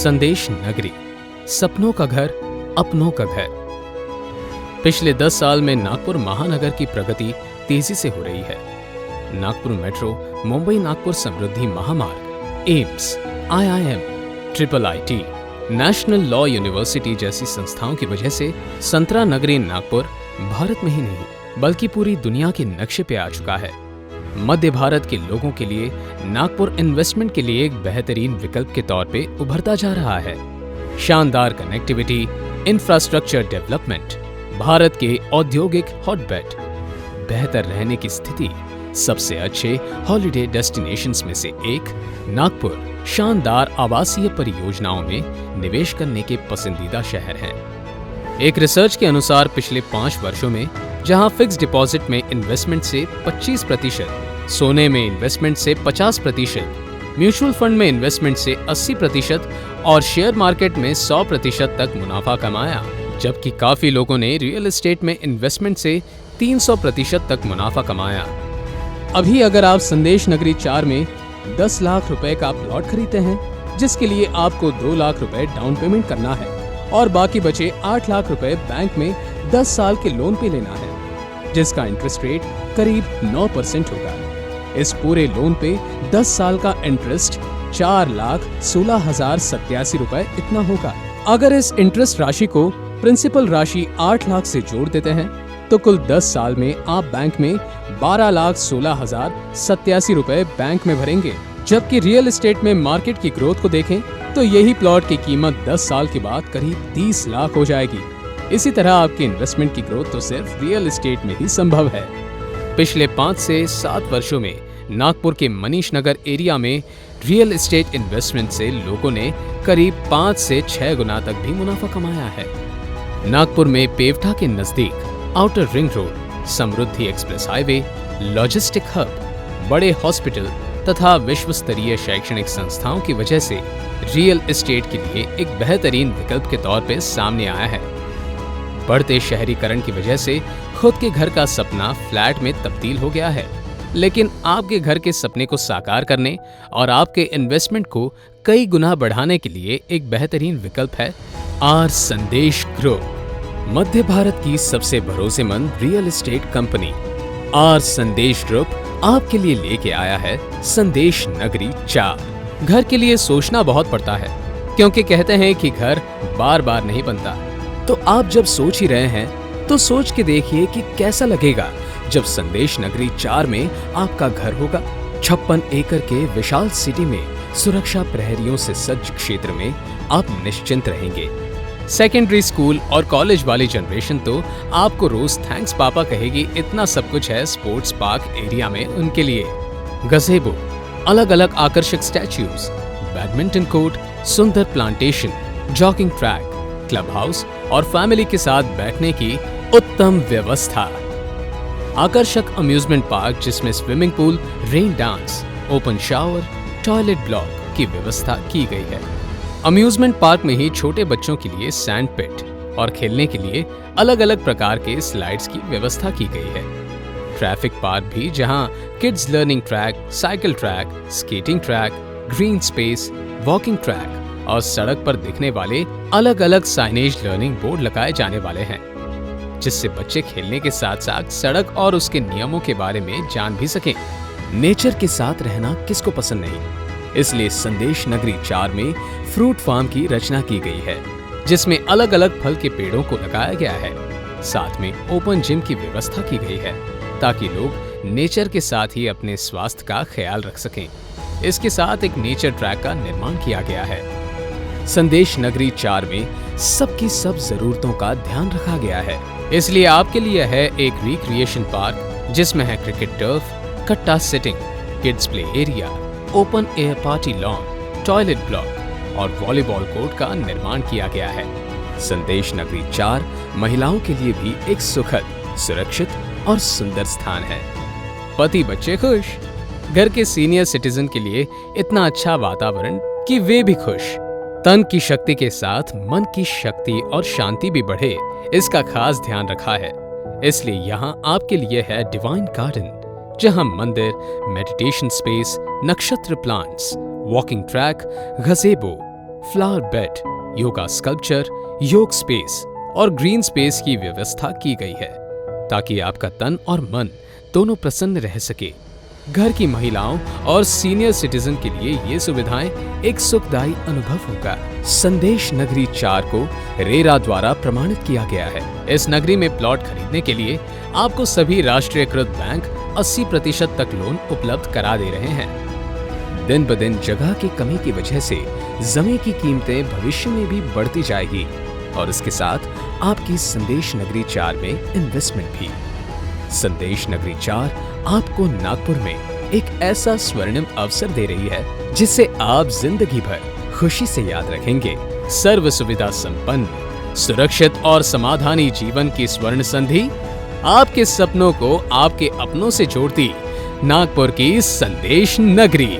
संदेश नगरी, सपनों का घर, अपनों का घर। पिछले 10 साल में नागपुर महानगर की प्रगति तेजी से हो रही है। नागपुर मेट्रो, मुंबई नागपुर समृद्धि महामार्ग, AIIMS, IIM, IIIT, national law university जैसी संस्थाओं की वजह से संतरा नगरी नागपुर भारत में ही नहीं बल्कि पूरी दुनिया के नक्शे पे आ चुका है। मध्य भारत के लोगों के लिए नागपुर इन्वेस्टमेंट के लिए एक बेहतरीन विकल्प के तौर पे उभरता जा रहा है। शानदार कनेक्टिविटी, इंफ्रास्ट्रक्चर डेवलपमेंट, भारत के औद्योगिक हॉटबेड, बेहतर रहने की स्थिति, सबसे अच्छे हॉलिडे डेस्टिनेशंस में से एक, नागपुर शानदार आवासीय परियोजनाओं में निवेश करने के पसंदीदा शहर है। एक रिसर्च के अनुसार पिछले 5 वर्षों में जहां फिक्स डिपॉजिट में इन्वेस्टमेंट से 25%, सोने में इन्वेस्टमेंट से 50%, म्यूचुअल फंड में इन्वेस्टमेंट से 80% और शेयर मार्केट में 100% तक मुनाफा कमाया, जबकि काफी लोगों ने रियल एस्टेट में इन्वेस्टमेंट से 300% तक मुनाफा कमाया। अभी अगर आप संदेश नगरी 4 में 10 लाख रुपए का प्लॉट खरीदते हैं, जिसके लिए आपको 2 लाख रुपए डाउन पेमेंट करना है और बाकी बचे 8 लाख रुपए बैंक में 10 साल के लोन पे लेना है, जिसका इंटरेस्ट रेट करीब 9% होगा। इस पूरे लोन पे 10 साल का इंटरेस्ट 4,16,087 रुपए इतना होगा। अगर इस इंटरेस्ट राशि को प्रिंसिपल राशि 8 लाख से जोड़ देते हैं तो कुल 10 साल में आप बैंक में 12,16,087 रुपए बैंक में भरेंगे। जबकि रियल एस्टेट में मार्केट की ग्रोथ को देखें तो यही प्लॉट की कीमत 10 साल के बाद करीब 30 लाख हो जाएगी। इसी तरह आपके इन्वेस्टमेंट की ग्रोथ तो सिर्फ रियल एस्टेट में ही संभव है। पिछले 5 से 7 वर्षों में नागपुर के मनीष नगर एरिया में रियल एस्टेट इन्वेस्टमेंट से लोगों ने करीब 5 से 6 गुना तक भी मुनाफा कमाया है। नागपुर में पेवटा के नजदीक आउटर रिंग रोड, समृद्धि एक्सप्रेस हाईवे, लॉजिस्टिक हब, बड़े हॉस्पिटल तथा विश्व स्तरीय शैक्षणिक संस्थाओं की वजह से रियल एस्टेट के लिए एक बेहतरीन विकल्प के तौर पे सामने आया है। बढ़ते शहरीकरण की वजह से खुद के घर का सपना फ्लैट में तब्दील हो गया है, लेकिन आपके घर के सपने को साकार करने और आपके इन्वेस्टमेंट को कई गुना बढ़ाने के लिए एक बेहतरीन विकल्प है आर संदेश ग्रुप, मध्य भारत की सबसे भरोसेमंद रियल एस्टेट कंपनी। आर संदेश ग्रुप आपके लिए लेके आया है संदेश नगरी 4। घर के लिए सोचना बहुत पड़ता है, क्योंकि कहते हैं कि घर बार बार नहीं बनता। तो आप जब सोच ही रहे हैं तो सोच के देखिए कि कैसा लगेगा जब संदेश नगरी 4 में आपका घर होगा। 56 एकड़ के विशाल सिटी में सुरक्षा प्रहरियों से सज्ज क्षेत्र में आप निश्चिंत रहेंगे। सेकेंडरी स्कूल और कॉलेज वाली जनरेशन तो आपको रोज थैंक्स पापा कहेगी, इतना सब कुछ है स्पोर्ट्स पार्क एरिया में उनके लिए। गज़ेबो, अलग अलग आकर्षक स्टैच्यूज, बैडमिंटन कोर्ट, सुंदर plantation, jogging track, club house और फैमिली के साथ बैठने की उत्तम व्यवस्था। आकर्षक अम्यूजमेंट पार्क जिसमें swimming pool, rain dance, open shower, toilet block की व्यवस्था की गई है। अम्यूजमेंट पार्क में ही छोटे बच्चों के लिए सैंड पिट और खेलने के लिए अलग अलग प्रकार के स्लाइड्स की व्यवस्था की गई है। ट्रैफिक पार्क भी, जहां kids learning track, cycle track, skating track, green space, walking track और सड़क पर दिखने वाले अलग अलग साइनेज लर्निंग बोर्ड लगाए जाने वाले हैं, जिससे बच्चे खेलने के साथ साथ सड़क और उसके नियमों के बारे में जान भी सकें। नेचर के साथ रहना किसको पसंद नहीं, इसलिए संदेश नगरी 4 में फ्रूट फार्म की रचना की गई है, जिसमें अलग अलग फल के पेड़ों को लगाया गया है। साथ में ओपन जिम की व्यवस्था की गई है ताकि लोग नेचर के साथ ही अपने स्वास्थ्य का ख्याल रख सकें। इसके साथ एक नेचर ट्रैक का निर्माण किया गया है। संदेश नगरी 4 में सबकी सब जरूरतों का ध्यान रखा गया है, इसलिए आपके लिए है एक रिक्रिएशन पार्क जिसमें है क्रिकेट टर्फ, कट्टा sitting, kids play area, open air party lawn, toilet block और वॉलीबॉल कोर्ट का निर्माण किया गया है। संदेश नगरी 4 महिलाओं के लिए भी एक सुखद, सुरक्षित और सुंदर स्थान है। पति बच्चे खुश, घर के सीनियर सिटीजन के लिए इतना अच्छा वातावरण कि वे भी खुश। तन की शक्ति के साथ मन की शक्ति और शांति भी बढ़े, इसका खास ध्यान रखा है। इसलिए यहाँ आपके लिए है डिवाइन गार्डन, जहाँ मंदिर, मेडिटेशन स्पेस, नक्षत्र plants, walking track, gazebo, flower bed, yoga sculpture, योग स्पेस और ग्रीन स्पेस की व्यवस्था की गई है ताकि आपका तन और मन दोनों प्रसन्न रह सके। घर की महिलाओं और सीनियर सिटीजन के लिए ये सुविधाएं एक सुखदायी अनुभव होगा। संदेश नगरी 4 को रेरा द्वारा प्रमाणित किया गया है। इस नगरी में प्लॉट खरीदने के लिए आपको सभी राष्ट्रीयकृत बैंक 80% तक लोन उपलब्ध करा दे रहे हैं। दिन ब दिन जगह की कमी की वजह से जमीन की कीमतें भविष्य में भी बढ़ती जाएगी और इसके साथ आपकी संदेश नगरी 4 में इन्वेस्टमेंट भी। संदेश नगरी 4 आपको नागपुर में एक ऐसा स्वर्णिम अवसर दे रही है जिसे आप जिंदगी भर खुशी से याद रखेंगे। सर्व सुविधा संपन्न, सुरक्षित और समाधानी जीवन की स्वर्ण संधि आपके सपनों को आपके अपनों से जोड़ती नागपुर की संदेश नगरी।